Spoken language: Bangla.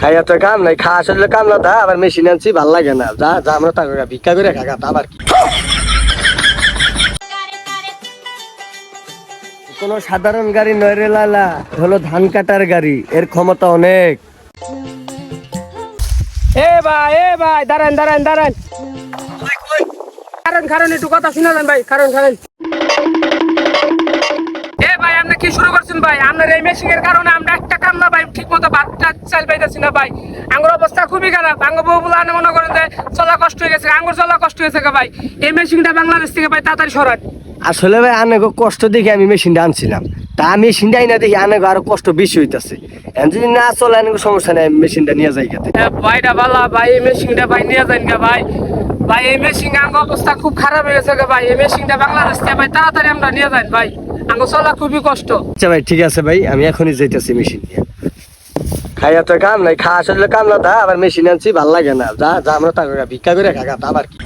খাইয়া তো কাম নাই, খাওয়া আসলে কাম না তা আবার মেশিন আনছি ভাল লাগে না, যা যা আমরা টাকা ভিক্ষা করে খাগা তা আবার কি। কোনো সাধারণ গাড়ি নয় রে লালা, হলো ধান কাটার গাড়ি, এর ক্ষমতা অনেক। এ ভাই দাঁড়ান দাঁড়ান দাঁড়ান কারণ কারণ একটু কথা শুনে যান ভাই, কারণ কারণ এ ভাই আপনি কি শুরু করছেন ভাই? আপনার এই মেশিনের কারণে আমরা একটা কাম না ভাই ঠিক মতো ভাত চাল পাইতেছি না ভাই। আঙ্গুর অবস্থা খুবই খারাপ, আঙ্গুর বউগুলো আনে মনে করেন যে চলা কষ্ট হয়ে গেছে, আঙ্গুর চলা কষ্ট হয়েছে ভাই। এই মেশিনটা বাংলাদেশ থেকে ভাই তাড়াতাড়ি সরান। আসলে ভাই আনেগো কষ্ট দেখে আমি মেশিনটা আনছিলাম, তা মেশিনটা আইনা দেখি আনেগো আরো কষ্ট বেশি হইতাছে। যদি না চলে আনেগো সমস্যা নেই, আমি মেশিনটা নিয়ে যাই গেতে। ভাইটা ভালো ভাই, এই মেশিনটা ভাই নিয়ে যান গা ভাই। ভাই এই মেশিন আঙ্গুর অবস্থা খুব খারাপ হয়ে গেছে ভাই, এই মেশিনটা বাংলাদেশ থেকে ভাই তাড়াতাড়ি আমরা নিয়ে যান ভাই, আঙ্গুর চলা খুবই কষ্ট। আচ্ছা ভাই ঠিক আছে ভাই, আমি এখনই যাইতেছি মেশিন নিয়ে। খাইয়া তো কাম নাই, খাওয়া আসলে কাম না তা আবার মেশিন আনছি ভাল লাগে না, যা যা আমরা টাকা ভিক্ষা করে খাগা তা আবার কি।